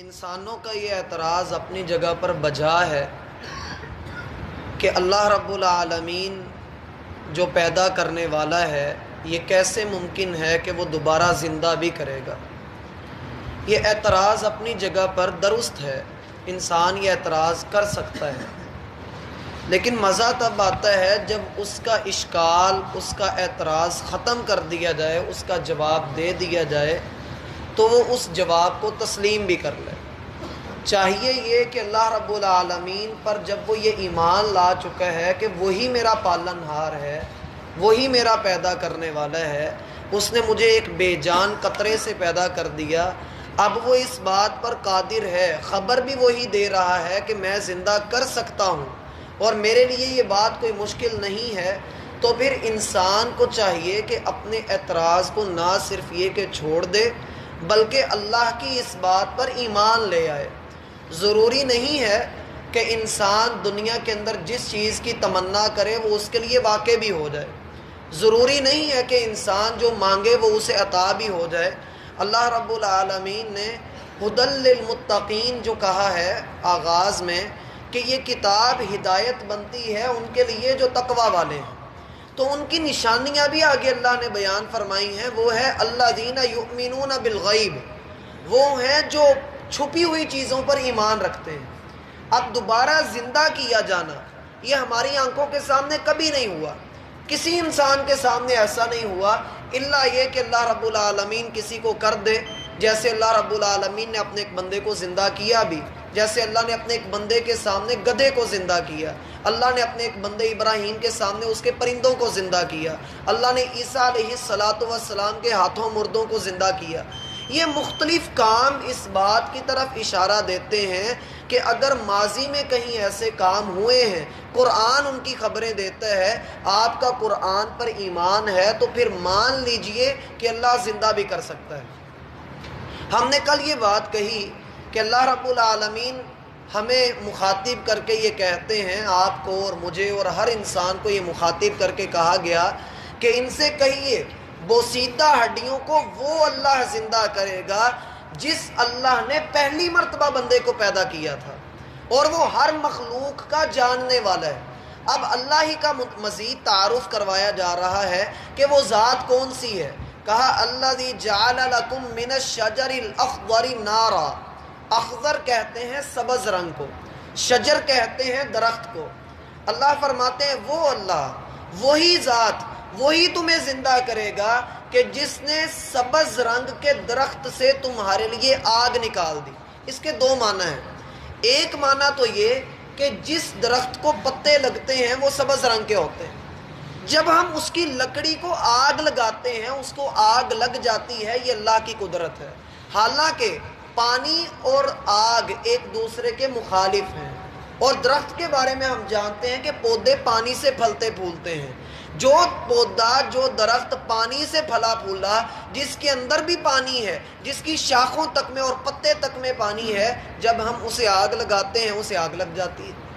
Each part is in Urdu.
انسانوں کا یہ اعتراض اپنی جگہ پر بجا ہے کہ اللہ رب العالمین جو پیدا کرنے والا ہے یہ کیسے ممکن ہے کہ وہ دوبارہ زندہ بھی کرے گا۔ یہ اعتراض اپنی جگہ پر درست ہے، انسان یہ اعتراض کر سکتا ہے، لیکن مزہ تب آتا ہے جب اس کا اشکال، اس کا اعتراض ختم کر دیا جائے، اس کا جواب دے دیا جائے تو وہ اس جواب کو تسلیم بھی کر لے۔ چاہیے یہ کہ اللہ رب العالمین پر جب وہ یہ ایمان لا چکا ہے کہ وہی میرا پالن ہار ہے، وہی میرا پیدا کرنے والا ہے، اس نے مجھے ایک بے جان قطرے سے پیدا کر دیا، اب وہ اس بات پر قادر ہے، خبر بھی وہی دے رہا ہے کہ میں زندہ کر سکتا ہوں اور میرے لیے یہ بات کوئی مشکل نہیں ہے، تو پھر انسان کو چاہیے کہ اپنے اعتراض کو نہ صرف یہ کہ چھوڑ دے بلکہ اللہ کی اس بات پر ایمان لے آئے۔ ضروری نہیں ہے کہ انسان دنیا کے اندر جس چیز کی تمنا کرے وہ اس کے لیے واقع بھی ہو جائے، ضروری نہیں ہے کہ انسان جو مانگے وہ اسے عطا بھی ہو جائے۔ اللہ رب العالمین نے ہدی للمتقین جو کہا ہے آغاز میں کہ یہ کتاب ہدایت بنتی ہے ان کے لیے جو تقوی والے ہیں، تو ان کی نشانیاں بھی آگے اللہ نے بیان فرمائی ہیں، وہ ہے الذین یؤمنون بالغیب، وہ ہیں جو چھپی ہوئی چیزوں پر ایمان رکھتے ہیں۔ اب دوبارہ زندہ کیا جانا یہ ہماری آنکھوں کے سامنے کبھی نہیں ہوا، کسی انسان کے سامنے ایسا نہیں ہوا، الا یہ کہ اللہ رب العالمین کسی کو کر دے، جیسے اللہ رب العالمین نے اپنے ایک بندے کو زندہ کیا بھی، جیسے اللہ نے اپنے ایک بندے کے سامنے گدھے کو زندہ کیا، اللہ نے اپنے ایک بندے ابراہیم کے سامنے اس کے پرندوں کو زندہ کیا، اللہ نے عیسیٰ علیہ السلام کے ہاتھوں مردوں کو زندہ کیا۔ یہ مختلف کام اس بات کی طرف اشارہ دیتے ہیں کہ اگر ماضی میں کہیں ایسے کام ہوئے ہیں، قرآن ان کی خبریں دیتا ہے، آپ کا قرآن پر ایمان ہے تو پھر مان لیجئے کہ اللہ زندہ بھی کر سکتا ہے۔ ہم نے کل یہ بات کہی کہ اللہ رب العالمین ہمیں مخاطب کر کے یہ کہتے ہیں، آپ کو اور مجھے اور ہر انسان کو یہ مخاطب کر کے کہا گیا کہ ان سے کہیے بوسیدہ ہڈیوں کو وہ اللہ زندہ کرے گا جس اللہ نے پہلی مرتبہ بندے کو پیدا کیا تھا، اور وہ ہر مخلوق کا جاننے والا ہے۔ اب اللہ ہی کا مزید تعارف کروایا جا رہا ہے کہ وہ ذات کون سی ہے۔ کہا الذی جعل لکم من الشجر الاخضر نارا، اخضر کہتے ہیں سبز رنگ کو، شجر کہتے ہیں درخت کو۔ اللہ فرماتے ہیں وہ اللہ، وہی ذات، وہی تمہیں زندہ کرے گا کہ جس نے سبز رنگ کے درخت سے تمہارے لیے آگ نکال دی۔ اس کے دو معنی ہیں، ایک معنی تو یہ کہ جس درخت کو پتے لگتے ہیں وہ سبز رنگ کے ہوتے ہیں، جب ہم اس کی لکڑی کو آگ لگاتے ہیں اس کو آگ لگ جاتی ہے، یہ اللہ کی قدرت ہے۔ حالانکہ پانی اور آگ ایک دوسرے کے مخالف ہیں، اور درخت کے بارے میں ہم جانتے ہیں کہ پودے پانی سے پھلتے پھولتے ہیں۔ جو پودا، جو درخت پانی سے پھلا پھولا، جس کے اندر بھی پانی ہے، جس کی شاخوں تک میں اور پتے تک میں پانی ہے، جب ہم اسے آگ لگاتے ہیں اسے آگ لگ جاتی ہے۔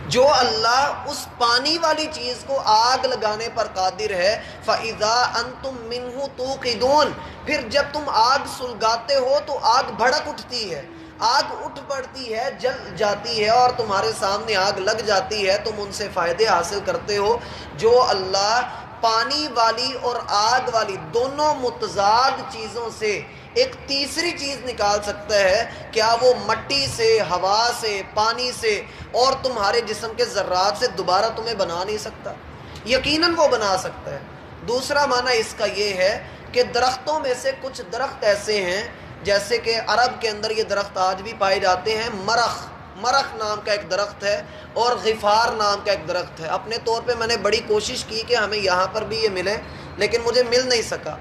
جو اللہ اس پانی والی چیز کو آگ لگانے پر قادر ہے، فَإِذَا أَنْتُم مِّنْهُ تُوقِدُونَ، پھر جب تم آگ سلگاتے ہو تو آگ بھڑک اٹھتی ہے، آگ اٹھ پڑتی ہے، جل جاتی ہے اور تمہارے سامنے آگ لگ جاتی ہے، تم ان سے فائدے حاصل کرتے ہو۔ جو اللہ پانی والی اور آگ والی دونوں متضاد چیزوں سے ایک تیسری چیز نکال سکتا ہے، کیا وہ مٹی سے، ہوا سے، پانی سے اور تمہارے جسم کے ذرات سے دوبارہ تمہیں بنا نہیں سکتا؟ یقیناً وہ بنا سکتا ہے۔ دوسرا معنی اس کا یہ ہے کہ درختوں میں سے کچھ درخت ایسے ہیں، جیسے کہ عرب کے اندر یہ درخت آج بھی پائے جاتے ہیں، مرخ نام کا ایک درخت ہے اور غفار نام کا ایک درخت ہے۔ اپنے طور پہ میں نے بڑی کوشش کی کہ ہمیں یہاں پر بھی یہ ملے، لیکن مجھے مل نہیں سکا۔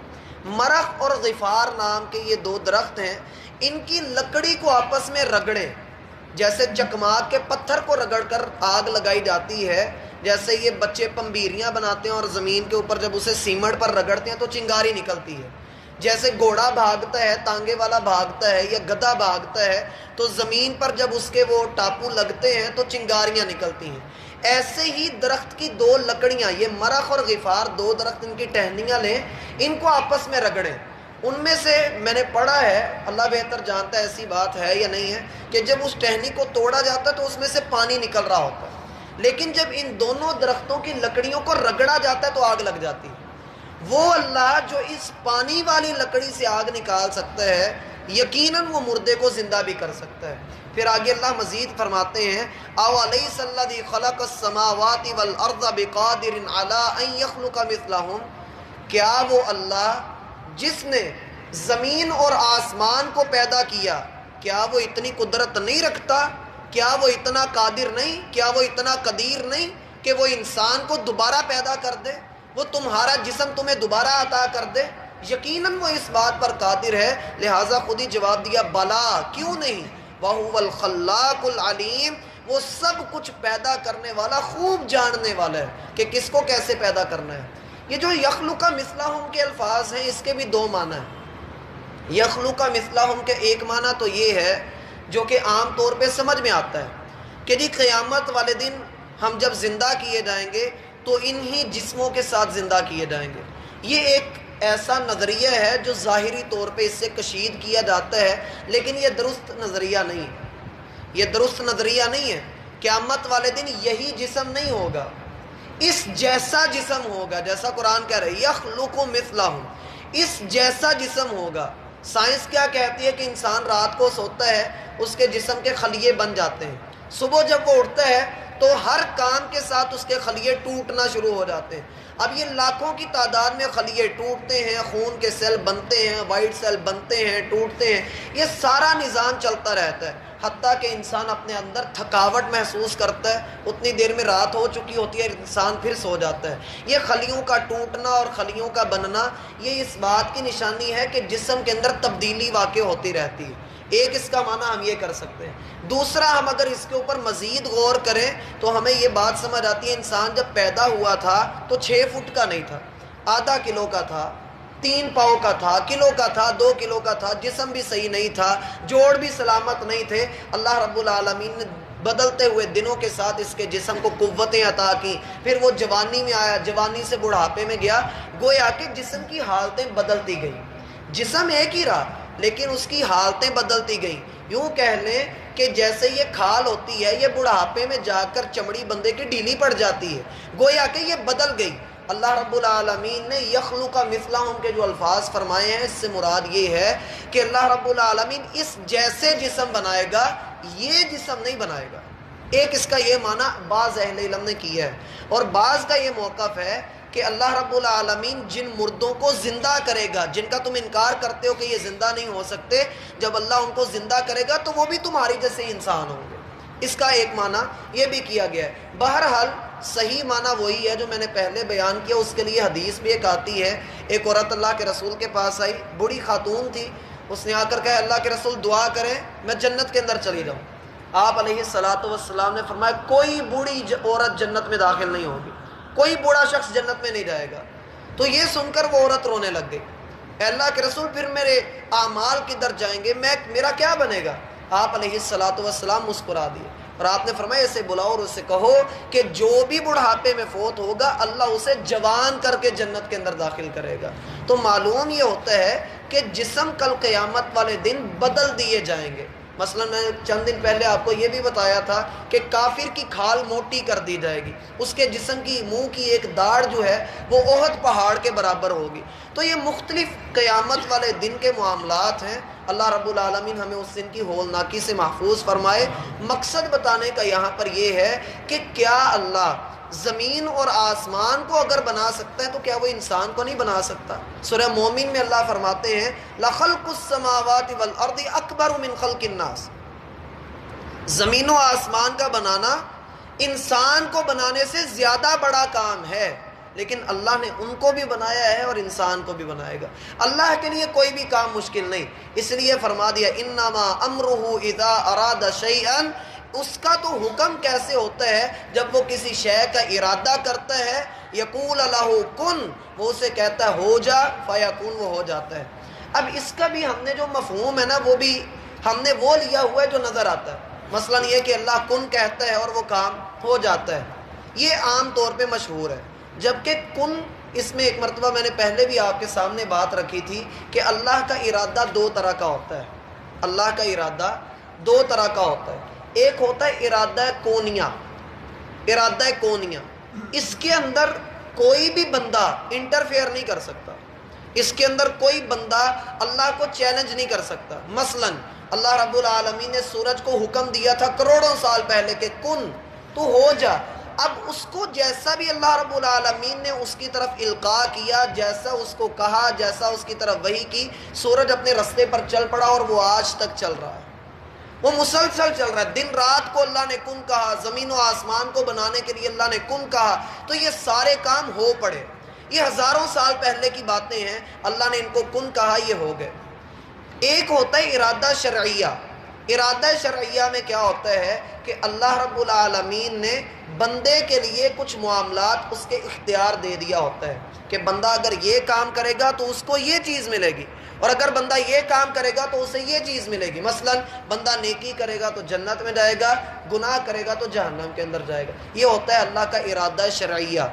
مرخ اور غفار نام کے یہ دو درخت ہیں، ان کی لکڑی کو آپس میں رگڑیں، جیسے چکماک کے پتھر کو رگڑ کر آگ لگائی جاتی ہے، جیسے یہ بچے پمبیریاں بناتے ہیں اور زمین کے اوپر جب اسے سیمنٹ پر رگڑتے ہیں تو چنگاری نکلتی ہے، جیسے گھوڑا بھاگتا ہے، تانگے والا بھاگتا ہے یا گدھا بھاگتا ہے تو زمین پر جب اس کے وہ ٹاپو لگتے ہیں تو چنگاریاں نکلتی ہیں، ایسے ہی درخت کی دو لکڑیاں، یہ مرخ اور غفار دو درخت، ان کی ٹہنیاں لیں، ان کو آپس میں رگڑیں، ان میں سے میں نے پڑھا ہے، اللہ بہتر جانتا ہے ایسی بات ہے یا نہیں ہے، کہ جب اس ٹہنی کو توڑا جاتا ہے تو اس میں سے پانی نکل رہا ہوتا ہے، لیکن جب ان دونوں درختوں کی لکڑیوں کو رگڑا جاتا ہے تو آگ لگ جاتی ہے۔ وہ اللہ جو اس پانی والی لکڑی سے آگ نکال سکتا ہے، یقیناً وہ مردے کو زندہ بھی کر سکتا ہے۔ پھر آگے اللہ مزید فرماتے ہیں اَوَلَيْسَ الَّذِي خَلَقَ السَّمَاوَاتِ وَالْأَرْضَ بِقَادِرٍ عَلَىٰ أَن يَخْلُقَ مِثْلَهُمْ، کیا وہ اللہ جس نے زمین اور آسمان کو پیدا کیا، کیا وہ اتنی قدرت نہیں رکھتا؟ کیا وہ اتنا قادر نہیں؟ کیا وہ اتنا قدیر نہیں کہ وہ انسان کو دوبارہ پیدا کر دے، وہ تمہارا جسم تمہیں دوبارہ عطا کر دے؟ یقیناً وہ اس بات پر قادر ہے۔ لہٰذا خود ہی جواب دیا، بلا، کیوں نہیں، وَهُوَ الْخَلَّاقُ الْعَلِيمُ، وہ سب کچھ پیدا کرنے والا، خوب جاننے والا ہے کہ کس کو کیسے پیدا کرنا ہے۔ یہ جو یخلق مثلہم کے الفاظ ہیں، اس کے بھی دو معنی ہیں۔ یخلق مثلہم کے ایک معنی تو یہ ہے جو کہ عام طور پہ سمجھ میں آتا ہے کہ جی قیامت والے دن ہم جب زندہ کیے جائیں گے تو انہی جسموں کے ساتھ زندہ کیے جائیں گے۔ یہ ایک ایسا نظریہ ہے جو ظاہری طور پہ اس سے کشید کیا جاتا ہے، لیکن یہ درست نظریہ نہیں ہے۔ یہ درست نظریہ نہیں ہے۔ قیامت والے دن یہی جسم نہیں ہوگا، اس جیسا جسم ہوگا، جیسا قرآن کہہ رہا ہے یخلق مثلہم، اس جیسا جسم ہوگا۔ سائنس کیا کہتی ہے کہ انسان رات کو سوتا ہے، اس کے جسم کے خلیے بن جاتے ہیں، صبح جب وہ اٹھتا ہے تو ہر کام کے ساتھ اس کے خلیے ٹوٹنا شروع ہو جاتے ہیں۔ اب یہ لاکھوں کی تعداد میں خلیے ٹوٹتے ہیں، خون کے سیل بنتے ہیں، وائٹ سیل بنتے ہیں، ٹوٹتے ہیں، یہ سارا نظام چلتا رہتا ہے، حتیٰ کہ انسان اپنے اندر تھکاوٹ محسوس کرتا ہے، اتنی دیر میں رات ہو چکی ہوتی ہے، انسان پھر سو جاتا ہے۔ یہ خلیوں کا ٹوٹنا اور خلیوں کا بننا یہ اس بات کی نشانی ہے کہ جسم کے اندر تبدیلی واقع ہوتی رہتی ہے۔ ایک اس کا معنی ہم یہ کر سکتے ہیں۔ دوسرا، ہم اگر اس کے اوپر مزید غور کریں تو ہمیں یہ بات سمجھ آتی ہے انسان جب پیدا ہوا تھا تو 6 فٹ کا نہیں تھا، آدھا کلو کا تھا، 3 پاؤ کا تھا، کلو کا تھا، 2 کلو کا تھا، جسم بھی صحیح نہیں تھا، جوڑ بھی سلامت نہیں تھے۔ اللہ رب العالمین نے بدلتے ہوئے دنوں کے ساتھ اس کے جسم کو قوتیں عطا کی، پھر وہ جوانی میں آیا، جوانی سے بڑھاپے میں گیا، گویا کہ جسم کی حالتیں بدلتی گئیں۔ جسم ایک ہی رہا لیکن اس کی حالتیں بدلتی گئیں۔ یوں کہہ لیں کہ جیسے یہ کھال ہوتی ہے، یہ بڑھاپے میں جا کر چمڑی بندے کی ڈھیلی پڑ جاتی ہے، گویا کہ یہ بدل گئی۔ اللہ رب العالمین نے یخلق مثلہم کے جو الفاظ فرمائے ہیں، اس سے مراد یہ ہے کہ اللہ رب العالمین اس جیسے جسم بنائے گا، یہ جسم نہیں بنائے گا۔ ایک اس کا یہ معنی بعض اہل علم نے کیا ہے، اور بعض کا یہ موقف ہے کہ اللہ رب العالمین جن مردوں کو زندہ کرے گا، جن کا تم انکار کرتے ہو کہ یہ زندہ نہیں ہو سکتے، جب اللہ ان کو زندہ کرے گا تو وہ بھی تمہاری جیسے انسان ہوں گے۔ اس کا ایک معنی یہ بھی کیا گیا ہے۔ بہرحال صحیح معنی وہی ہے جو میں نے پہلے بیان کیا۔ اس کے لیے حدیث بھی ایک آتی ہے، ایک عورت اللہ کے رسول کے پاس آئی، بوڑھی خاتون تھی، اس نے آ کر کہا اللہ کے رسول دعا کریں میں جنت کے اندر چلی جاؤں۔ آپ علیہ الصلاۃ والسلام نے فرمایا کوئی بوڑھی عورت جنت میں داخل نہیں ہوگی، کوئی بوڑھا شخص جنت میں نہیں جائے گا۔ تو یہ سن کر وہ عورت رونے لگ گئی، اے اللہ کے رسول پھر میرے اعمال کدھر جائیں گے، میرا کیا بنے گا؟ آپ علیہ الصلاۃ والسلام مسکرا دیے اور آپ نے فرمایا اسے بلاؤ اور اسے کہو کہ جو بھی بڑھاپے میں فوت ہوگا اللہ اسے جوان کر کے جنت کے اندر داخل کرے گا۔ تو معلوم یہ ہوتا ہے کہ جسم کل قیامت والے دن بدل دیے جائیں گے۔ مثلا میں چند دن پہلے آپ کو یہ بھی بتایا تھا کہ کافر کی کھال موٹی کر دی جائے گی، اس کے جسم کی منہ کی ایک داڑھ جو ہے وہ احد پہاڑ کے برابر ہوگی۔ تو یہ مختلف قیامت والے دن کے معاملات ہیں۔ اللہ رب العالمین ہمیں اس دن کی ہولناکی سے محفوظ فرمائے۔ مقصد بتانے کا یہاں پر یہ ہے کہ کیا اللہ زمین اور آسمان کو اگر بنا سکتا ہے تو کیا وہ انسان کو نہیں بنا سکتا؟ سورہ مومن میں اللہ فرماتے ہیں لَخَلْقُ السَّمَاوَاتِ وَالْأَرْضِ أَكْبَرُ مِنْ خَلْقِ النَّاسِ، زمین و آسمان کا بنانا انسان کو بنانے سے زیادہ بڑا کام ہے، لیکن اللہ نے ان کو بھی بنایا ہے اور انسان کو بھی بنائے گا۔ اللہ کے لیے کوئی بھی کام مشکل نہیں، اس لیے فرما دیا انما امرہ اذا اراد شیئا، اس کا تو حکم کیسے ہوتا ہے جب وہ کسی شے کا ارادہ کرتا ہے، یقول لہ کن، وہ اسے کہتا ہے ہو جا، فیکون، وہ ہو جاتا ہے۔ اب اس کا بھی ہم نے جو مفہوم ہے نا وہ بھی ہم نے وہ لیا ہوا ہے جو نظر آتا ہے، مثلا یہ کہ اللہ کن کہتا ہے اور وہ کام ہو جاتا ہے، یہ عام طور پہ مشہور ہے، جبکہ کن اس میں ایک مرتبہ میں نے پہلے بھی آپ کے سامنے بات رکھی تھی کہ اللہ کا ارادہ دو طرح کا ہوتا ہے. اللہ کا ارادہ دو طرح کا ہوتا ہے. ایک ہوتا ہے ارادہ کونیہ. ارادہ کونیہ اس کے اندر کوئی بھی بندہ انٹرفیئر نہیں کر سکتا. اس کے اندر کوئی بندہ اللہ کو چیلنج نہیں کر سکتا. مثلا اللہ رب العالمین نے سورج کو حکم دیا تھا کروڑوں سال پہلے کہ کن تو ہو جا. اب اس کو جیسا بھی اللہ رب العالمین نے اس کی طرف القاء کیا، جیسا اس کو کہا، جیسا اس کی طرف وحی کی، سورج اپنے رستے پر چل پڑا اور وہ آج تک چل رہا ہے. وہ مسلسل چل رہا ہے. دن رات کو اللہ نے کن کہا، زمین و آسمان کو بنانے کے لیے اللہ نے کن کہا، تو یہ سارے کام ہو پڑے. یہ ہزاروں سال پہلے کی باتیں ہیں، اللہ نے ان کو کن کہا، یہ ہو گئے. ایک ہوتا ہے ارادہ شرعیہ. ارادہ شرعیہ میں کیا ہوتا ہے کہ اللہ رب العالمین نے بندے کے لیے کچھ معاملات اس کے اختیار دے دیا ہوتا ہے کہ بندہ اگر یہ کام کرے گا تو اس کو یہ چیز ملے گی، اور اگر بندہ یہ کام کرے گا تو اسے یہ چیز ملے گی. مثلا بندہ نیکی کرے گا تو جنت میں جائے گا، گناہ کرے گا تو جہنم کے اندر جائے گا. یہ ہوتا ہے اللہ کا ارادہ شرعیہ.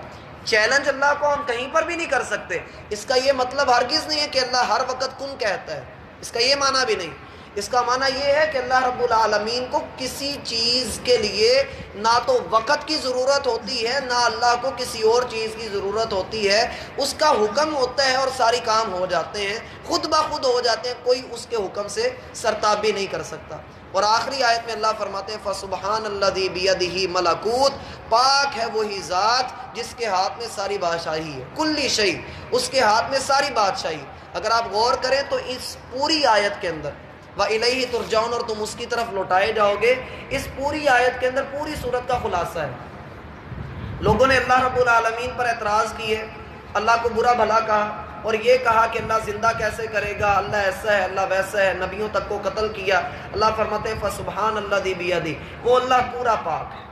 چیلنج اللہ کو ہم کہیں پر بھی نہیں کر سکتے. اس کا یہ مطلب ہرگز نہیں ہے کہ اللہ ہر وقت کن کہتا ہے، اس کا یہ معنی بھی نہیں. اس کا معنی یہ ہے کہ اللہ رب العالمین کو کسی چیز کے لیے نہ تو وقت کی ضرورت ہوتی ہے، نہ اللہ کو کسی اور چیز کی ضرورت ہوتی ہے. اس کا حکم ہوتا ہے اور ساری کام ہو جاتے ہیں، خود بخود ہو جاتے ہیں. کوئی اس کے حکم سے سرتابی نہیں کر سکتا. اور آخری آیت میں اللہ فرماتے ہیں فَسُبْحَانَ الَّذِي بِيَدِهِ مَلَكُوتُ، پاک ہے وہی ذات جس کے ہاتھ میں ساری بادشاہی ہے. کلی شیء، اس کے ہاتھ میں ساری بادشاہی. اگر آپ غور کریں تو اس پوری آیت کے اندر وَإِلَيْهِ تُرْجَعُونَ، اور تم اس کی طرف لوٹائے جاؤ گے، اس پوری آیت کے اندر پوری صورت کا خلاصہ ہے. لوگوں نے اللہ رب العالمین پر اعتراض کیے، اللہ کو برا بھلا کہا، اور یہ کہا کہ اللہ زندہ کیسے کرے گا، اللہ ایسا ہے، اللہ ویسا ہے، نبیوں تک کو قتل کیا. اللہ فرماتے ہیں فَسُبْحَانَ الَّذِي بِيَدِهِ، وہ اللہ پورا پاک ہے،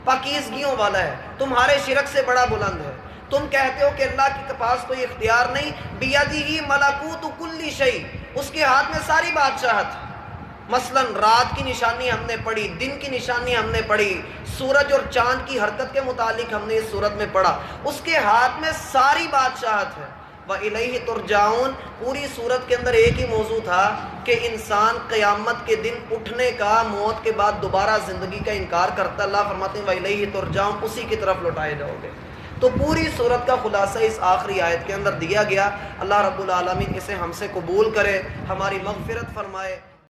پاکیزگیوں والا ہے، تمہارے شرک سے بڑا بلند ہے. تم کہتے ہو کہ اللہ کے پاس کوئی اختیار نہیں. بِيَدِهِ مَلَكُوتُ كُلِّ شَيْءٍ، اس کے ہاتھ میں ساری بادشاہت. مثلا رات کی نشانی ہم نے پڑھی، دن کی نشانی ہم نے پڑھی، سورج اور چاند کی حرکت کے متعلق ہم نے اس صورت میں پڑھا. اس کے ہاتھ میں ساری بادشاہت ہے. وَإِلَيْهِ تُرْجَعُونَ، پوری صورت کے اندر ایک ہی موضوع تھا کہ انسان قیامت کے دن اٹھنے کا، موت کے بعد دوبارہ زندگی کا انکار کرتا. اللہ فرماتے ہیں وَإِلَيْهِ تُرْجَعُونَ، اسی کی طرف لوٹائے جاؤ گے. تو پوری صورت کا خلاصہ اس آخری آیت کے اندر دیا گیا. اللہ رب العالمین اسے ہم سے قبول کرے، ہماری مغفرت فرمائے.